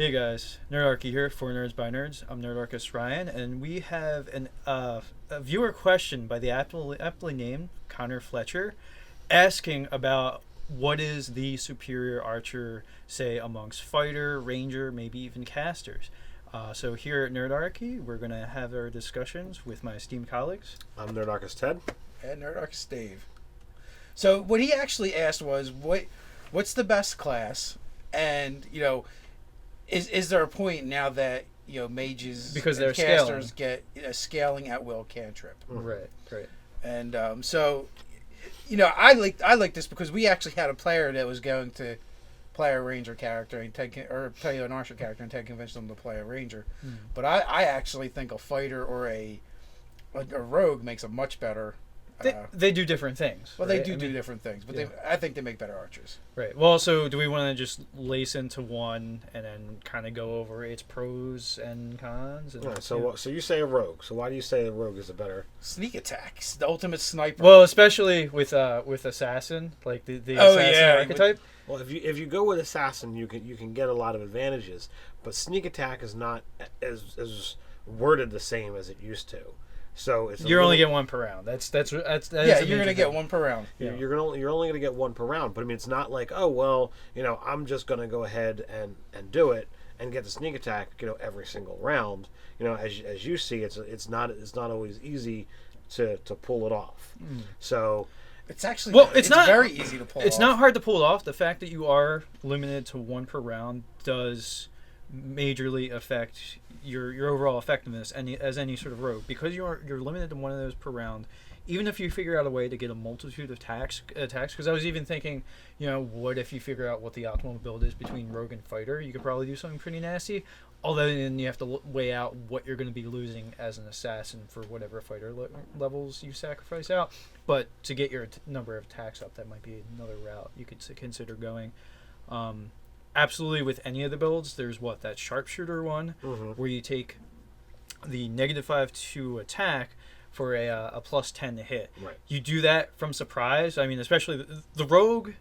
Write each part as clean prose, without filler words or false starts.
Hey guys, Nerdarchy here for Nerds by Nerds. I'm Nerdarchist Ryan, and we have a viewer question by the aptly named Connor Fletcher, asking about what is the superior archer, say, amongst fighter, ranger, maybe even casters. So here at Nerdarchy, we're going to have our discussions with my esteemed colleagues. I'm Nerdarchist Ted. And Nerdarchist Dave. So what he actually asked was, what's the best class? And, is there a point now that, mages Because they're and casters get a scaling at will cantrip? Right. And I like this because we actually had a player that was going to play a ranger character and play an archer character, and Ted convinced him to play a ranger. But I actually think a fighter or a rogue makes a much better. They do different things. Well, right? they do different things, but yeah. I think they make better archers. Right. Well, so do we want to just lace into one and then kind of go over its pros and cons? And, So you say a rogue. So why do you say a rogue is a better Sneak attacks, the ultimate sniper. Well, especially with assassin, like the assassin archetype. Well, if you go with assassin, you can get a lot of advantages, but sneak attack is not as worded the same as it used to. So you're only get one per round. That's you're gonna get one per round. Yeah. You're only gonna get one per round. But I mean, it's not like, oh well, I'm just gonna go ahead and do it and get the sneak attack, every single round. As you see, it's not always easy to pull it off. So it's actually it's not very easy to pull. It's off. not hard to pull it off. The fact that you are limited to one per round does majorly affect your overall effectiveness as any sort of rogue, because you're limited to one of those per round. Even if you figure out a way to get a multitude of attacks, because I was even thinking, what if you figure out what the optimal build is between rogue and fighter? You could probably do something pretty nasty. Although then you have to weigh out what you're going to be losing as an assassin for whatever fighter levels you sacrifice out. But to get your number of attacks up, that might be another route you could consider going. Absolutely, with any of the builds, there's that Sharpshooter one, where you take the -5 to attack for a +10 to hit. Right. You do that from surprise. I mean, especially the rogue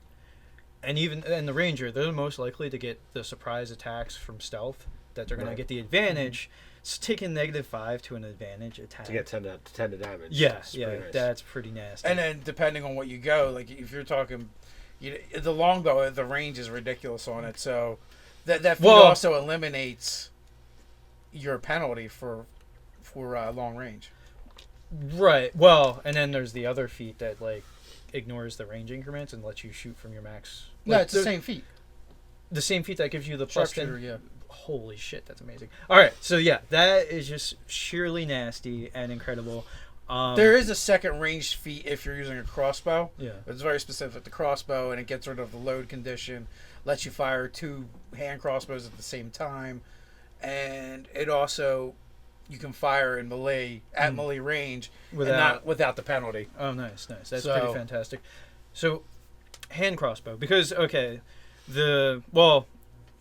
and the ranger, they're the most likely to get the surprise attacks from stealth, that they're going to get the advantage. It's taking -5 to an advantage attack to get 10 to damage. Yeah, Nice. That's pretty nasty. And then depending on what you go, like if you're talking. The longbow, the range is ridiculous on it, so that feat also eliminates your penalty for long range. Right. Well, and then there's the other feat that ignores the range increments and lets you shoot from your max. No, it's the same feat. The same feat that gives you the Sharpshooter, +10. yeah. Holy shit, that's amazing. All right, so that is just sheerly nasty and incredible. There is a second ranged feat if you're using a crossbow. Yeah. It's very specific to crossbow, and it gets rid of the load condition, lets you fire 2 hand crossbows at the same time, and it also, you can fire in melee, at melee range, without the penalty. Oh, nice. That's pretty fantastic. So, hand crossbow, because,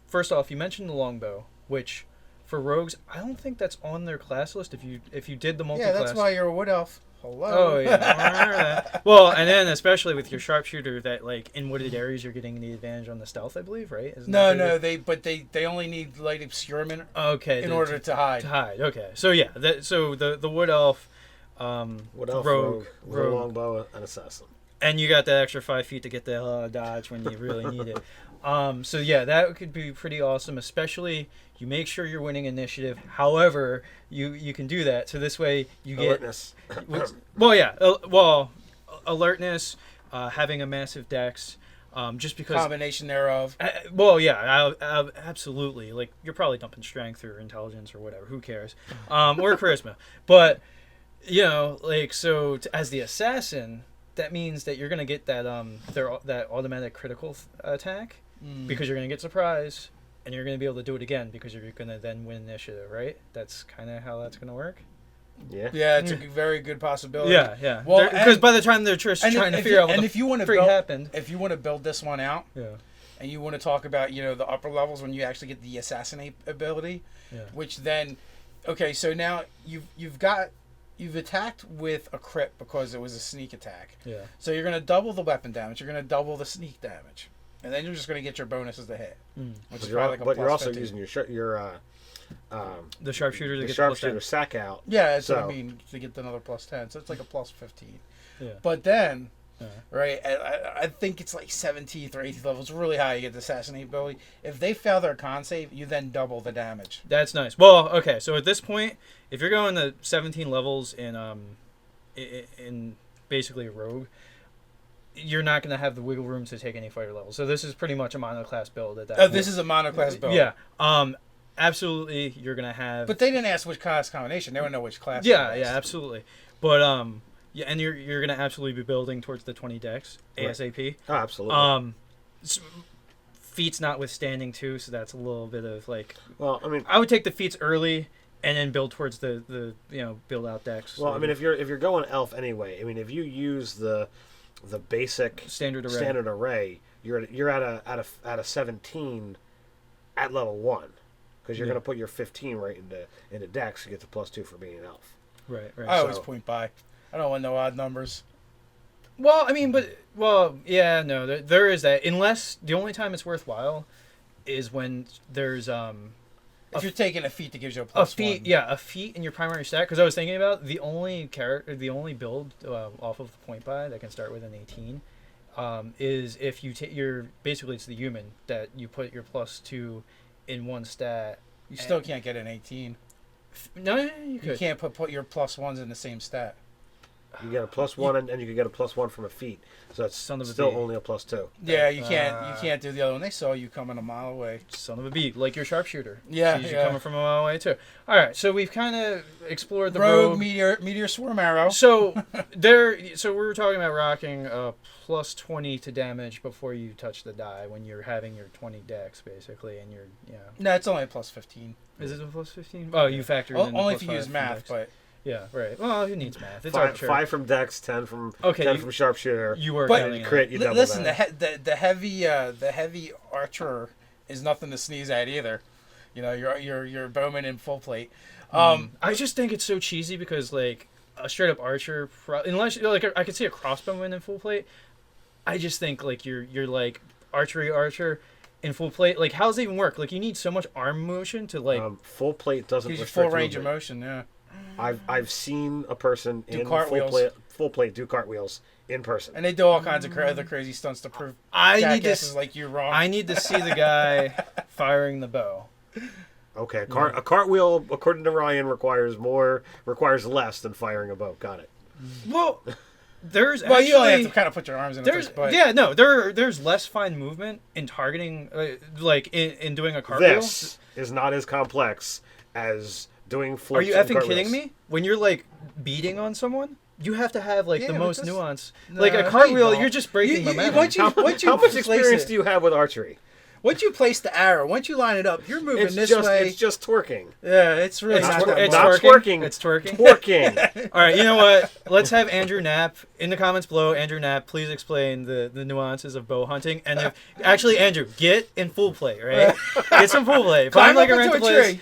first off, you mentioned the longbow, which... For rogues, I don't think that's on their class list. If you did the multi-class, yeah, that's why you're a wood elf. Hello. Oh yeah. Well, and then especially with your sharpshooter, that in wooded areas you're getting the advantage on the stealth, I believe, right? They only need light obscurement. Okay. In order to hide. To hide. Okay. So yeah, the wood elf, rogue, longbow, and assassin. And you got that extra 5 feet to get the hell out of dodge when you really need it. So yeah, that could be pretty awesome, especially you make sure you're winning initiative. However, you can do that. So this way you get alertness. Alertness, having a massive dex, just because combination thereof. Absolutely. You're probably dumping strength or intelligence or whatever. Who cares? Or charisma. But as the assassin, that means that you're gonna get that that automatic critical attack. Because you're going to get surprise, and you're going to be able to do it again because you're going to then win initiative, right? That's kind of how that's going to work. Yeah. Yeah, it's a very good possibility. Yeah. Well, because by the time they're just trying to figure out what happened, if you want to build this one out, and you want to talk about the upper levels when you actually get the assassinate ability, which then, so now you've attacked with a crit because it was a sneak attack. Yeah. So you're going to double the weapon damage. You're going to double the sneak damage. and then you're just going to get your bonuses to hit, which is You're, probably like a but plus you're also 15. using The sharpshooter to the get sharpshooter the sack out. Yeah, that's what I So- mean, to get another plus 10. So it's like a plus 15. Yeah. But then, Yeah. right, I think it's like 17th or 18th level. It's really high. You get the assassinate ability. If they fail their con save, you then double the damage. That's nice. Well, okay, so at this point, if you're going to 17 levels in basically a rogue, you're not going to have the wiggle room to take any fighter levels. So this is pretty much a monoclass build at that Oh, point. this is a monoclass build. Yeah. Absolutely, you're going to have... But they didn't ask which class combination. They want to know which class. Yeah, it was. yeah, absolutely. But, yeah, and you're going to absolutely be building towards the 20 decks, ASAP. Oh, absolutely. Feats notwithstanding, too, so that's a little bit of, like... Well, I mean... I would take the feats early and then build towards the build out decks. Well, I mean, if you're going elf anyway, I mean, if you use the basic standard array, you're at a 17 at level 1 because you're Yeah. going to put your 15 right into dex to get the +2 for being an elf. right. I always So- point by. I don't want no odd numbers. Well, I mean, yeah, no, there is that. Unless the only time it's worthwhile is when there's If you're taking a feat that gives you a a plus feat, 1. yeah, a feat in your primary stat. Because I was thinking about the only build off of the point buy that can start with an 18 is if you take your basically it's the human that you put your +2 in one stat. You still can't get an 18. No, you You could. can't put your plus 1s in the same stat. You get a +1 and you can get a +1 from a feat, so it's Son of a still bee. only a +2. Yeah, you can't do the other one. They saw you coming a mile away. Son of a bee, like your sharpshooter. Yeah, Sees you yeah. coming from a mile away too. All right, so we've kind of explored the Rogue meteor swarm arrow. So so we were talking about rocking a +20 to damage before you touch the die when you're having your 20 decks basically, and you're No, it's only a plus 15. Is it a +15? Oh, you factor in Only the if you use +5 from math, dex. but Yeah, right. Well, who needs math? It's Five, arbitrary. 5 from dex, 10 from Okay, 10 you- from sharpshooter. You were But- counting crit, it. you double listen, that. the heavy archer is nothing to sneeze at either. You know, your bowman in full plate. I just think it's so cheesy because like a straight up archer, unless like I could see a crossbowman in full plate. I just think like you're like archery archer in full plate. Like how does it even work? Like you need so much arm motion to like. Full plate doesn't Gives you restrict full range of movement. motion. Yeah. I've seen a person Do in cartwheels. full plate do cartwheels in person. And they do all kinds of other crazy stunts to prove I need jackasses to. like you wrong. I need to see the guy firing the bow. Okay, a cartwheel according to Ryan requires less than firing a bow. Got it. Well, there's well, actually, you only have to kind of put your arms in the there's first, but yeah no there's less fine movement in targeting like in doing a cartwheel. This is not as complex as doing flips. Are you and effing cartwheels. kidding me? When you're like beating on someone, you have to have like Yeah, the but most that's- nuance. No, like a you cartwheel, don't. you're just breaking momentum. Once you How place much experience it, do you have with archery? once you place the arrow, once you line it up, you're moving It's this just way. it's just twerking. Yeah, it's really It's not twer- that it's much. Not twerking. twerking. It's twerking. Twerking. All right, you know what? Let's have Andrew Knapp in the comments below. Andrew Knapp, please explain the nuances of bow hunting. And if actually, Andrew, get in full play, right? Get some full play. Climb Find like up a into rental a place. tree.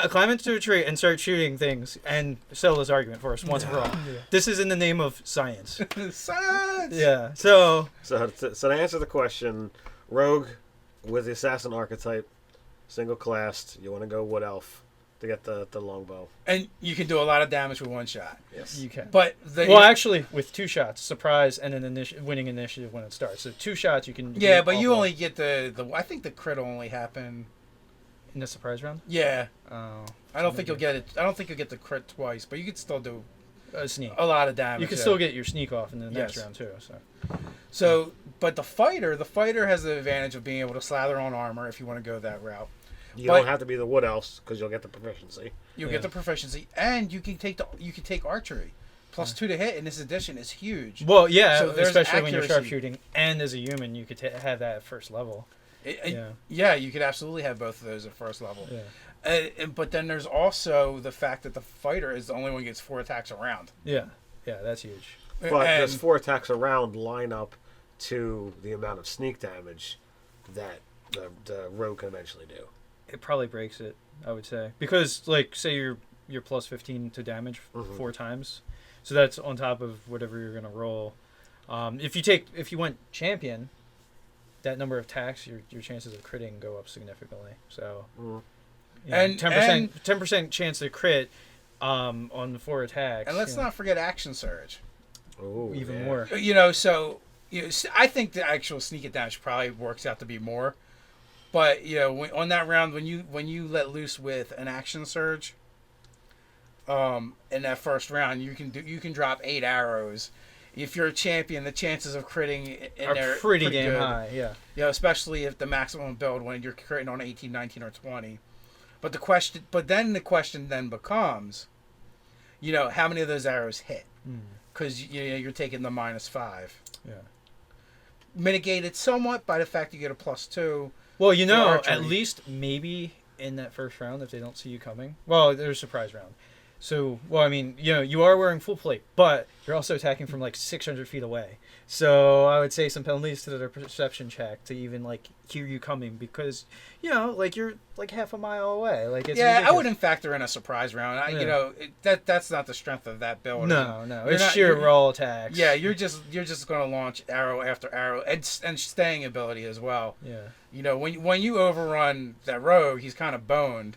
Climb into a tree and start shooting things and settle this argument for us once and for all. This is in the name of science. Science! Yeah. So So to answer the question, rogue with the assassin archetype, single classed. You want to go wood elf to get the longbow. And you can do a lot of damage with one shot. Yes. you can. But Well, actually, with 2 shots, surprise, and an winning initiative when it starts. So 2 shots, you can. yeah, get but you awful only get the I think the crit will only happen. in the surprise round. Yeah, Oh, I don't think you'll get it. I don't think you'll get the crit twice, but you could still do a sneak. a lot of damage. You can yeah. still get your sneak off in the next Yes. round too. So So, but the fighter has the advantage of being able to slather on armor if you want to go that route. You But- don't have to be the wood elves because you'll get the proficiency. You'll Yeah. get the proficiency, and you can take archery. +2 to hit in this edition is huge. well, yeah, So there's especially when you're accuracy. sharpshooting, and as a human, you could have that at first level. Yeah, you could absolutely have both of those at first level. Yeah, But then there's also the fact that the fighter is the only one who gets 4 attacks around. yeah, that's huge. But And- does 4 attacks around line up to the amount of sneak damage that the rogue can eventually do? It probably breaks it, I would say, because like say you're +15 to damage Mhm. 4 times, so that's on top of whatever you're gonna roll. If you went champion, that number of attacks, your chances of critting go up significantly. So, Mm. And 10% chance to crit on 4 attacks. And let's you know, not forget action surge. Ooh, even yeah. more. I think the actual sneak attack probably works out to be more. But on that round, when you let loose with an action surge, in that first round, you can drop 8 arrows. If you're a champion, the chances of critting in are there pretty damn good. high. Yeah. Especially if the maximum build when you're critting on 18, 19, or 20. But the question then becomes, how many of those arrows hit? Because you're taking the -5. Yeah. Mitigated somewhat by the fact you get a +2. Well, archery. at least maybe in that first round, if they don't see you coming. Well, there's a surprise round. So, you are wearing full plate, but you're also attacking from like 600 feet away. So I would say some penalties to their perception check to even like hear you coming because, you're like half a mile away. Like it's ridiculous. I wouldn't factor in a surprise round. That's not the strength of that build. No, it's sheer raw attacks. Yeah, you're just going to launch arrow after arrow and staying ability as well. Yeah. When you overrun that rogue, he's kind of boned.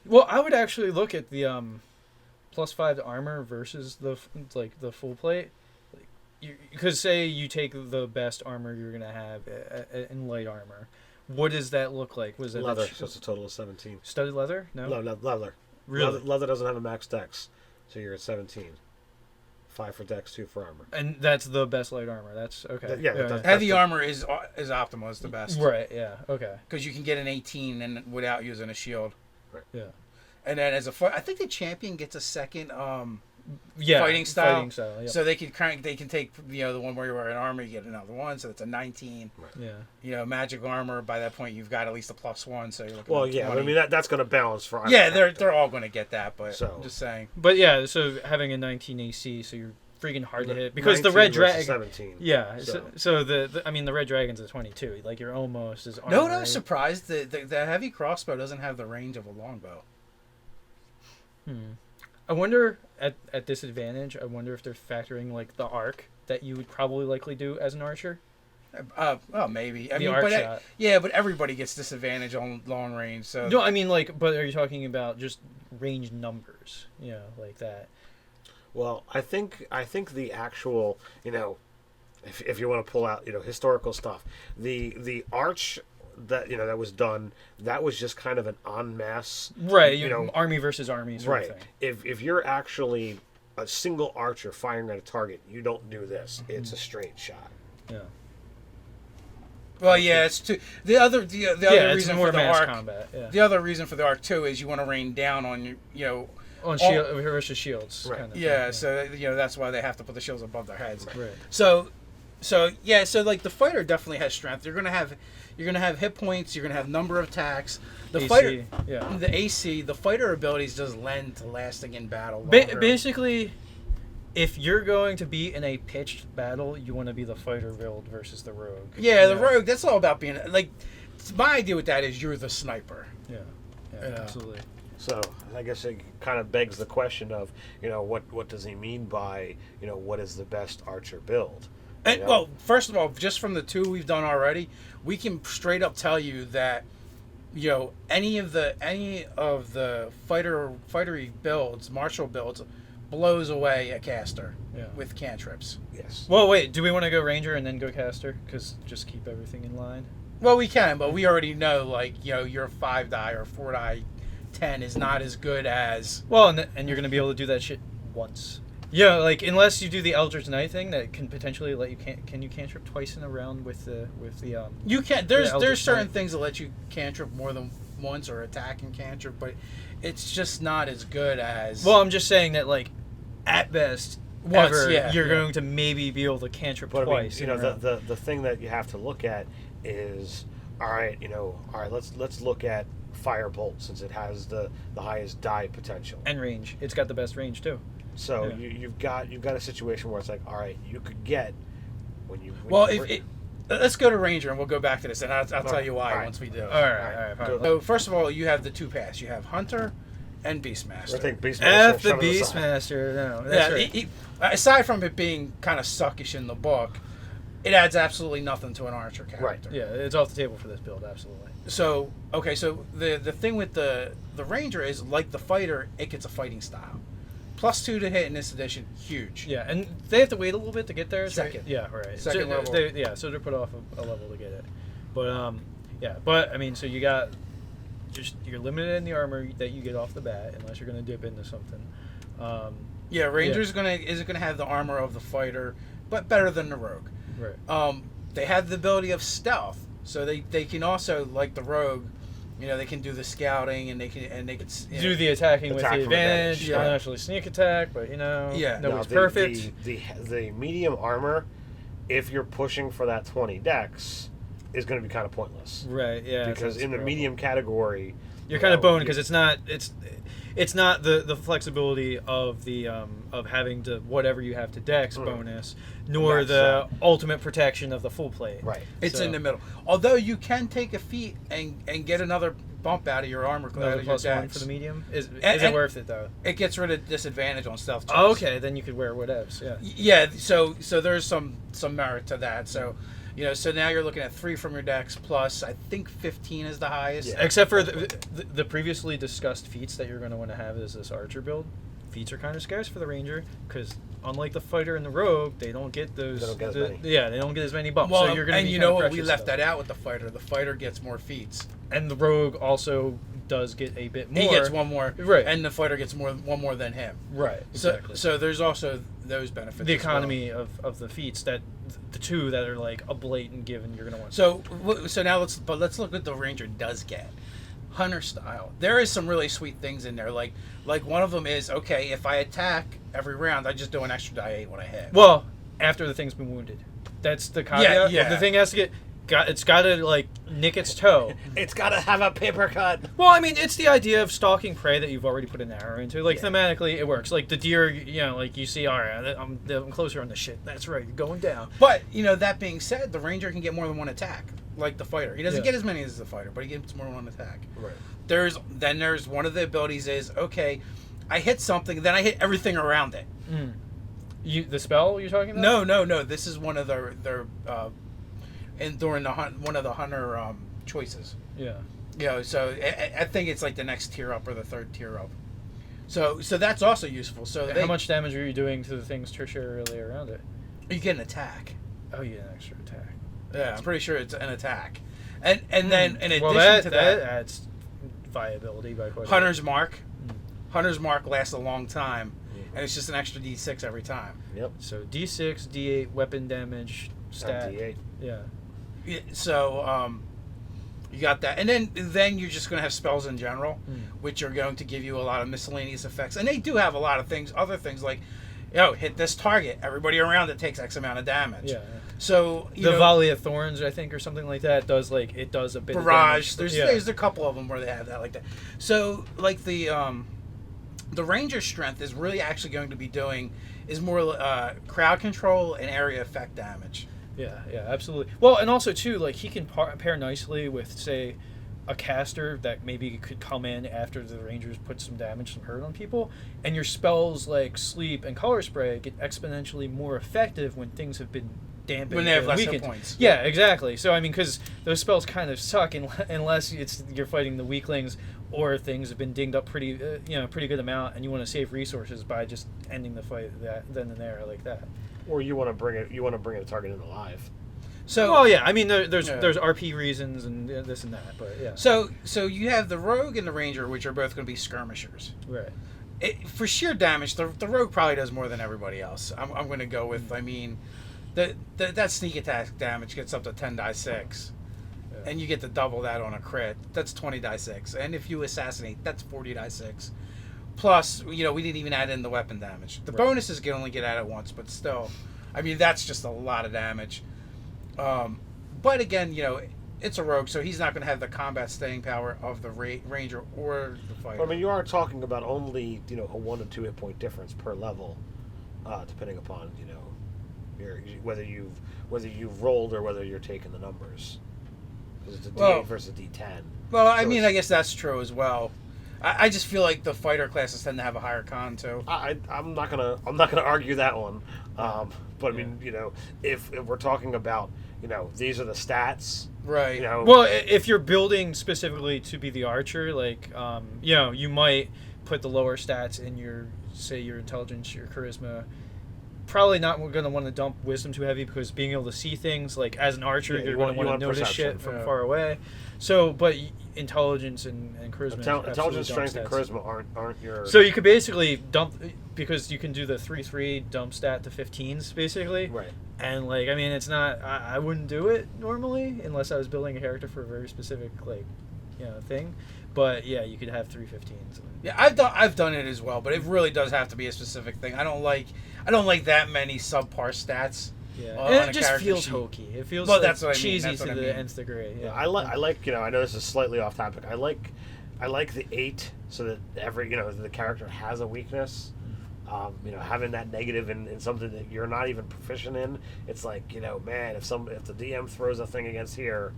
Well, I would actually look at the +5 to armor versus the full plate. Because say you take the best armor you're gonna have in light armor, what does that look like? Was it Leather? So it's a total of 17. Studded leather? No. Leather. Really? Leather doesn't have a max dex, so you're at 17. 5 for dex, 2 for armor. And that's the best light armor. That's okay. Heavy armor is optimal. Is the best. Right. Yeah. Okay. Because you can get an 18 and without using a shield. Right. Yeah. And then I think the champion gets a second fighting style. Yep. So they can take the one where you're wearing armor, you get another one, so it's a 19. Right. Yeah. Magic armor, by that point you've got at least a +1, so you're looking well, at yeah, 20. I mean that's going to balance for they're all going to get that, but so. I'm just saying. But yeah, so having a 19 AC, so you're freaking hard to hit because the red dragon 17. Yeah, so the red dragon's a 22. Like you're almost as armor. No, I was surprised the heavy crossbow doesn't have the range of a longbow. I wonder at disadvantage. I wonder if they're factoring like the arc that you would probably likely do as an archer. Well, maybe. Arc shot. But everybody gets disadvantage on long range. So no, I mean but are you talking about just range numbers? Like that. Well, I think the actual if you want to pull out historical stuff, the arch that was done, that was just kind of an en masse, right? Army versus army sort of thing. If you're actually a single archer firing at a target, you don't do this. It's a straight shot. Yeah. Well, yeah, it's too. The other reason for the arc, combat. Yeah. The other reason for the arc too is you want to rain down on on shield versus shields. Right. Kind of yeah, thing. So that's why they have to put the shields above their heads. Right. So like the fighter definitely has strength. You're gonna have hit points. You're gonna have number of attacks. The AC, fighter, yeah. The AC, the fighter abilities does lend to lasting in battle. Basically, if you're going to be in a pitched battle, you want to be the fighter build versus the rogue. Yeah, the rogue. That's all about being like. My idea with that is you're the sniper. Yeah, absolutely. So I guess it kind of begs the question of what does he mean by what is the best archer build? Well, first of all, just from the 2 we've done already, we can straight up tell you that any of the fightery builds, martial builds, blows away a caster with cantrips. Yes. Well, wait. Do we want to go ranger and then go caster? Because just keep everything in line. Well, we can, but we already know your 5 die or 4 die 10 is not as good as. Well, and you're gonna be able to do that shit once. Yeah, like unless you do the Eldritch Knight thing that can potentially let you can you cantrip twice in a round with the You can there's certain Knight. things that let you cantrip more than once or attack and cantrip, but it's just not as good as. Well, I'm just saying that like at best you're going to maybe be able to cantrip twice. I mean, the thing that you have to look at is all right, let's look at Firebolt since it has the highest die potential and range. It's got the best range too. So you've got a situation where it's like, all right, you could get let's go to Ranger and we'll go back to this, and I'll tell you why once we do. All right. So first of all, you have the 2 paths. You have Hunter and Beastmaster. I think Beastmaster. F the Beastmaster. No, that's right. Aside from it being kind of suckish in the book, it adds absolutely nothing to an archer character. Right. Yeah, it's off the table for this build, absolutely. So the thing with the ranger is, like the fighter, it gets a fighting style. +2 to hit in this edition, huge. Yeah, and they have to wait a little bit to get there. Second. Yeah, right. Second so level. So they're put off a level to get it. But but I mean, so you got you're limited in the armor that you get off the bat unless you're going to dip into something. Ranger's isn't gonna have the armor of the fighter, but better than the rogue. Right. They have the ability of stealth, so they can also, like the rogue, they can do the scouting and they can do the attacking with Attack the from advantage. advantage, Not yeah. actually sneak attack, but nobody's the, perfect. The medium armor, if you're pushing for that 20 dex, is going to be kind of pointless. Right. Yeah. Because in the medium category, you're kind of boned because it's not the flexibility of the of having to whatever you have to dex bonus, nor Max the out. ultimate protection of the full plate. Right. It's So- in the middle. Although you can take a feat and get another bump out of your armor out Another of your +1 dex. for the medium. Is And- it worth it though? It gets rid of disadvantage on stealth checks. Oh, okay, then you could wear whatevs. Yeah. Yeah, so there's some merit to that. So, so now you're looking at 3 from your dex plus, I think 15 is the highest. Yeah. Except for the previously discussed feats that you're going to want to have is this archer build. Feats are kind of scarce for the ranger because unlike the fighter and the rogue, they don't get those. They don't get as many. Yeah, they don't get as many bumps. Well, so you're going to and be you kinda know what? We precious left stuff. that out with the fighter. The fighter gets more feats. And the rogue also does get a bit more. He gets one more, Right. and the fighter gets one more than him. Right. Exactly. So there's also those benefits. the as well. economy of the feats that the two that are like a blatant given you're going to want. So now let's look what the ranger does get. Hunter style. There is some really sweet things in there. Like one of them is, okay, if I attack every round, I just do an extra die 8 when I hit. Well, after the thing's been wounded. That's the caveat. Yeah. The thing has to it's got to like nick its toe. It's got to have a paper cut. Well, I mean, it's the idea of stalking prey that you've already put an arrow into. Like thematically, it works. Like the deer, like you see, all right, I'm closer on the shit. That's right, you're going down. But that being said, the ranger can get more than one attack, like the fighter. He doesn't get as many as the fighter, but he gets more than one attack. Right. There's one of the abilities is, okay, I hit something, then I hit everything around it. The spell you're talking about? No. This is one of their and during the one of the hunter choices. Yeah. So I think it's like the next tier up or the third tier up. So that's also useful. So How much damage are you doing to the things tertiarily around it? you get an attack? Oh, you get an extra attack. Yeah, I'm pretty sure it's an attack. And then in addition that to that, adds viability by quite a Hunter's Mark. Hunter's Mark lasts a long time, and it's just an extra D6 every time. Yep. So D6, D8 weapon damage stat. D8. Yeah. So you got that, and then you're just going to have spells in general, which are going to give you a lot of miscellaneous effects, and they do have a lot of things, other things like, hit this target, everybody around it takes X amount of damage. Yeah. So The Volley of Thorns, I think, or something like that, does a bit barrage. of damage. There's a couple of them where they have that like that. So like the ranger strength is really actually going to be doing is more crowd control and area effect damage. Yeah, absolutely. Well, and also too, like he can pair nicely with, say, a caster that maybe could come in after the rangers put some damage, some hurt on people, and your spells like sleep and color spray get exponentially more effective when things have been dampened. When they have and less hit weakened. points. Yeah, exactly. So I mean, because those spells kind of suck unless you're fighting the weaklings or things have been dinged up pretty good amount, and you want to save resources by just ending the fight then and there like that. Or you want to bring a target in alive. So Well, yeah, I mean, there's RP reasons and this and that, but yeah. So you have the rogue and the ranger, which are both going to be skirmishers. Right. For sheer damage, the rogue probably does more than everybody else. I'm going to go with. I mean, that sneak attack damage gets up to 10 die 6, and you get to double that on a crit. That's 20 die 6, and if you assassinate, that's 40 die 6. Plus, we didn't even add in the weapon damage. The bonuses can only get added once, but still, I mean, that's just a lot of damage. But again, it's a rogue, so he's not going to have the combat staying power of the ranger or the fighter. I mean, you are talking about only a 1 to 2 hit point difference per level, depending upon whether you've rolled or whether you're taking the numbers. Because it's a D8 versus a D10. Well, I mean, I guess that's true as well. I just feel like the fighter classes tend to have a higher con too. I'm not gonna argue that one. But I mean, if we're talking about, these are the stats, Right. Well, if you're building specifically to be the archer, like, you might put the lower stats in your intelligence, your charisma. Probably not going to want to dump wisdom too heavy, because being able to see things, like as an archer, you're going to want to notice perception. shit from far away. So, but intelligence and charisma. Intelligence, strength, and charisma aren't your. So you could basically dump, because you can do the 3/3 dump stat to 15s basically. Right. And like, I mean, it's not. I wouldn't do it normally unless I was building a character for a very specific thing. But yeah, you could have 3 15s. Yeah, I've done it as well, but it really does have to be a specific thing. I don't like that many subpar stats. Yeah, on and a it just character feels sheet. hokey. It feels that's what I mean. cheesy That's to what I the mean. nth degree. Yeah, I like I know this is slightly off topic. I like the 8, so that every the character has a weakness. Having that negative in something that you're not even proficient in, it's like, man, if the DM throws a thing against here.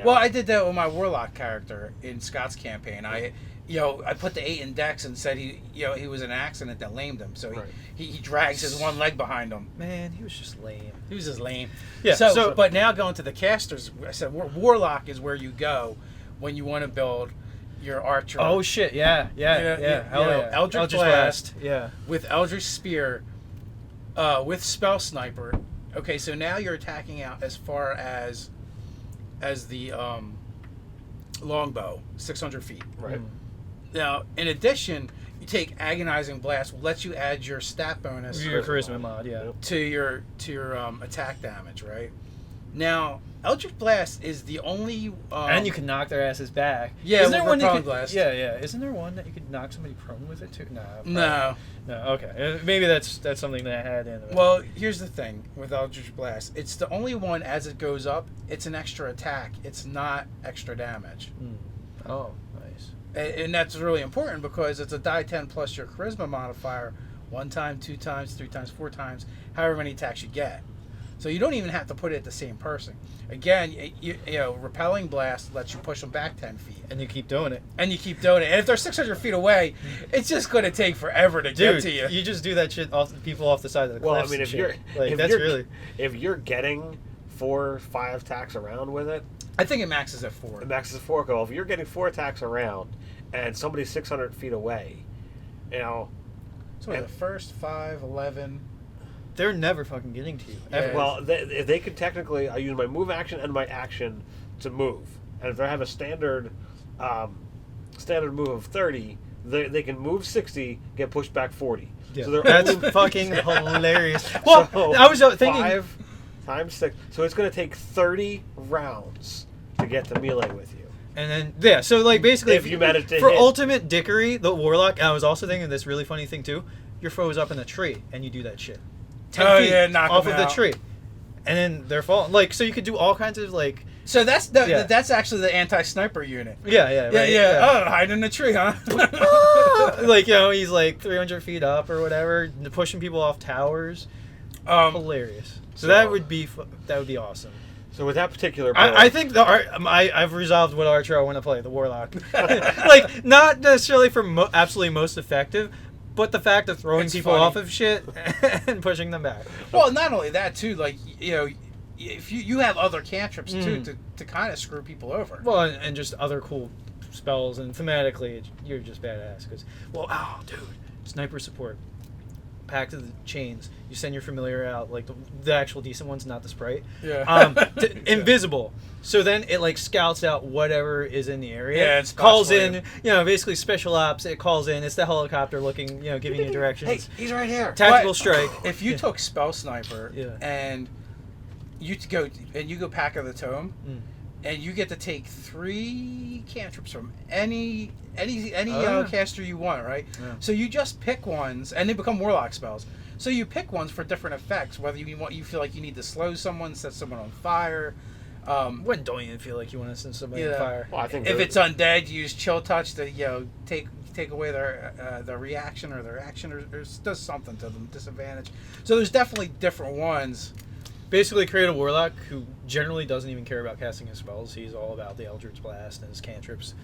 Well, I did that with my Warlock character in Scott's campaign. I put the 8 in Dex and said he was in an accident that lamed him, so he drags his one leg behind him. Man, he was just lame. He was just lame. Yeah. So but now going to the casters, I said Warlock is where you go when you want to build your archer. Oh shit! Yeah. Eldritch Blast. Yeah. With Eldritch Spear, with Spell Sniper. Okay, so now you're attacking out as far as the longbow, 600 feet. Right. Now, in addition, you take Agonizing Blast, lets you add your stat bonus, Your charisma mod, yeah. to your attack damage, right? Now, Eldritch Blast is the only and you can knock their asses back. Yeah, Isn't there with one Prone that Blast. Yeah. Isn't there one that you could knock somebody prone with it too? No. Okay. Maybe that's something that I had in. Well, here's the thing with Eldritch Blast. It's the only one, as it goes up, it's an extra attack. It's not extra damage. Oh, nice. And that's really important because it's a die 10 plus your charisma modifier 1 time, 2 times, 3 times, 4 times, however many attacks you get. So you don't even have to put it at the same person. Again, Repelling Blast lets you push them back 10 feet. And you keep doing it. And if they're 600 feet away, it's just going to take forever to get to you. You just do that shit off people off the side of the cliff. Well, I mean, if you're getting 4 or 5 attacks around with it, I think it maxes at 4. It maxes at 4. Well, if you're getting 4 attacks around and somebody's 600 feet away, So the first 5, 11... They're never fucking getting to you. Yeah. Well, they could technically, I use my move action and my action to move. And if they have a standard move of 30, they can move 60, get pushed back 40. Yeah. So that's fucking hilarious. Well, so I was thinking 5 times 6. So it's going to take 30 rounds to get to melee with you. And then, so like basically, if you manage to for hit. ultimate dickery, the Warlock, I was also thinking of this really funny thing too. Your foe is up in a tree, and you do that shit. 10 feet knock off them of the out. tree. And then they're falling. Like, so you could do all kinds of, like... So that's that's actually the anti-sniper unit. Yeah. Oh, hide in the tree, huh? Like, he's like 300 feet up or whatever, pushing people off towers. Hilarious. So that would be awesome. So with that particular build, I think I've resolved what archer I want to play, the Warlock. Like, not necessarily for absolutely most effective, but the fact of throwing people off of shit and pushing them back. Well, not only that, too, like, if you have other cantrips, too, to kind of screw people over. Well, and just other cool spells, and thematically, you're just badass. Because, dude, sniper support. Pact of the Chains. You send your familiar out, like the actual decent ones, not the sprite. Yeah. Invisible. So then it like scouts out whatever is in the area. Yeah, it calls in, basically special ops. It calls in. It's the helicopter looking, giving you directions. Hey, he's right here. Tactical strike. If you took Spell Sniper and you go Pack of the Tome, and you get to take 3 cantrips from any caster you want, right? Yeah. So you just pick ones, and they become Warlock spells. So you pick ones for different effects, whether you feel like you need to slow someone, set someone on fire. When don't you feel like you want to send somebody on fire? Well, I think if it's undead, you use Chill Touch to take away their reaction or their action, or does something to them, disadvantage. So there's definitely different ones. Basically, create a Warlock who generally doesn't even care about casting his spells. He's all about the Eldritch Blast and his cantrips.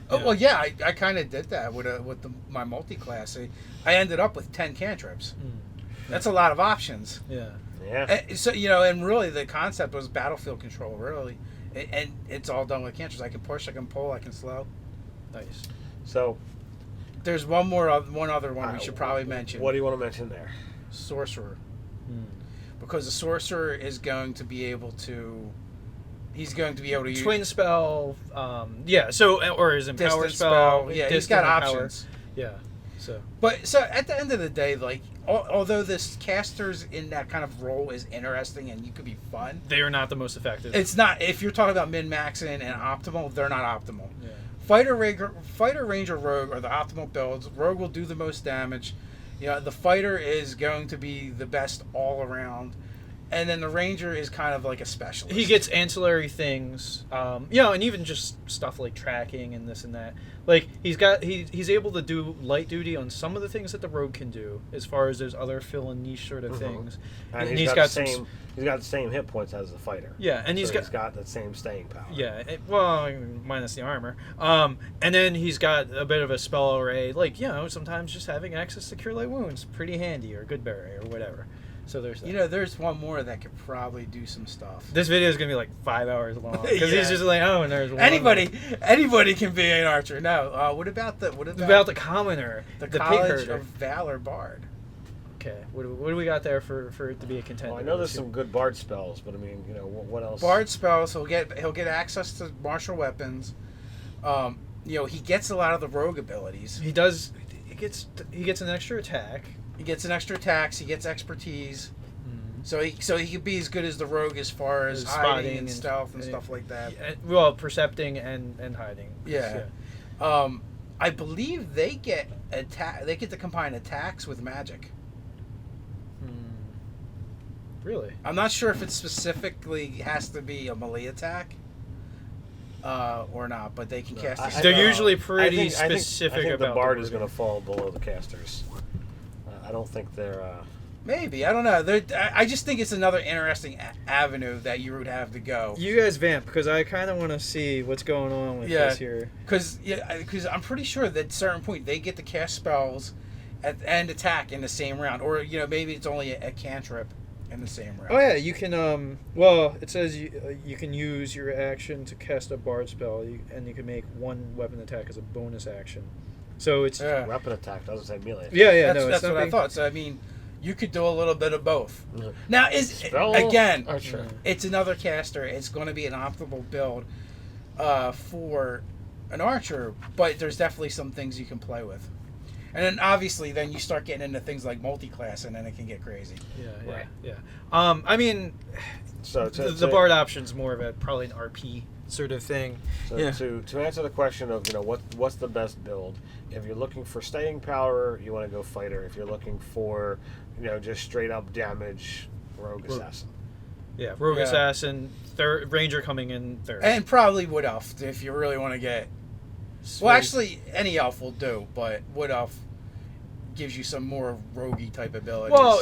Well, yeah, I kind of did that with my multi-class. I ended up with 10 cantrips. That's a lot of options. Yeah. Yeah. So and really the concept was battlefield control, really, and it's all done with cantrips. I can push, I can pull, I can slow. Nice. So There's one other one we should probably mention. What do you want to mention there? Sorcerer, Hmm. because the sorcerer is going to be able to. He's going to be able to use Twin spell. Yeah. So or his empower distance spell. Yeah, he's got distant empower. options. Yeah. So. But so at the end of the day, like although this casters in that kind of role is interesting and you could be fun, They are not the most effective. it's not. If you're talking about min-maxing and optimal, they're not optimal. Yeah. Fighter, ranger, rogue are the optimal builds. Rogue will do the most damage. The fighter is going to be the best all around, and then the ranger is kind of like a specialist. He gets ancillary things, and even just stuff like tracking and this and that. Like he's able to do light duty on some of the things that the rogue can do, as far as those other fill and niche sort of things. And he's got the same hit points as the fighter. Yeah, and he's got that same staying power. Yeah, minus the armor. And then he's got a bit of a spell array. Like sometimes just having access to cure light wounds pretty handy, or good berry or whatever. So there's that. There's one more that could probably do some stuff. This video is gonna be like 5 hours long because Yeah. he's just like, and there's one. Anybody can be an archer. No, what about the commoner, the pig College herder. of Valor Bard? Okay, what do we got there for it to be a contender? Well, I know there's some good bard spells, but I mean, what else? Bard spells. He'll get access to martial weapons. He gets a lot of the rogue abilities. He does. He gets an extra attack. He gets an extra attacks. He gets expertise. So he could be as good as the rogue as far as hiding spotting and stealth and stuff like that. Well, percepting and hiding. Yeah. I believe they get to combine attacks with magic. Really? I'm not sure if it specifically has to be a melee attack or not, but they can cast. They're usually pretty I specific think about the bard the is going to fall below the casters. I don't think they're. Maybe, I don't know. I just think it's another interesting avenue that you would have to go. You guys vamp, because I kind of want to see what's going on with this here. Because I'm pretty sure that at a certain point they get to cast spells and attack in the same round, or maybe it's only a cantrip in the same round. Oh yeah, you can. Well, it says you can use your action to cast a bard spell, and you can make one weapon attack as a bonus action. So it's weapon attack doesn't say melee. Yeah. That's what I thought. So I mean, you could do a little bit of both. Mm-hmm. Now Archer. it's another caster. It's going to be an optimal build for an archer, but there's definitely some things you can play with. And then obviously, then you start getting into things like multi-class, and then it can get crazy. Yeah. I mean, so the bard option's more of probably an RP sort of thing. So to answer the question of what's the best build, if you're looking for staying power, you want to go fighter. If you're looking for just straight up damage, rogue assassin. Yeah, rogue assassin, third ranger coming in third, and probably wood elf if you really want to get. Sweet. Well, actually, any elf will do, but wood elf gives you some more roguey type abilities. Well,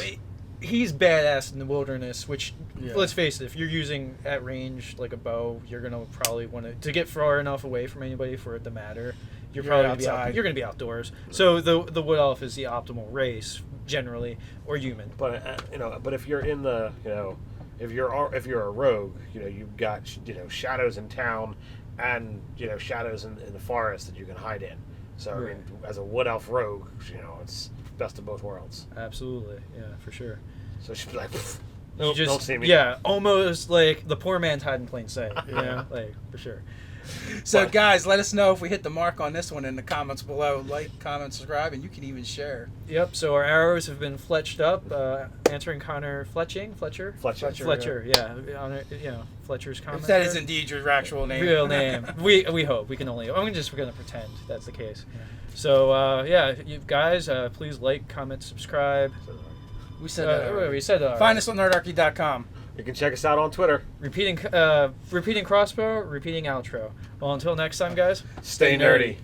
he's badass in the wilderness, which, let's face it, if you're using at range like a bow, you're going to probably want to get far enough away from anybody for it to matter. You're probably outside. You're going to be outdoors. So the wood elf is the optimal race generally, or human. But but if you're in the if you're a rogue, you've got shadows in town, and shadows in the forest that you can hide in. So I mean, as a wood elf rogue, it's best of both worlds. Absolutely, yeah, for sure. So she'd be like, Nope, don't see me. Yeah, almost like the poor man's hide in plain sight. Like for sure. So guys, let us know if we hit the mark on this one in the comments below. Like, comment, subscribe, and you can even share. Yep. So our arrows have been fletched up, answering Fletcher. Yeah. Fletcher's comment. If that is indeed your actual name. Real name. We hope. We're gonna pretend that's the case. So you guys, please like, comment, subscribe. We said that. We said that. Find us on nerdarchy.com. You can check us out on Twitter. Repeating crossbow, repeating outro. Well, until next time, guys. Stay nerdy.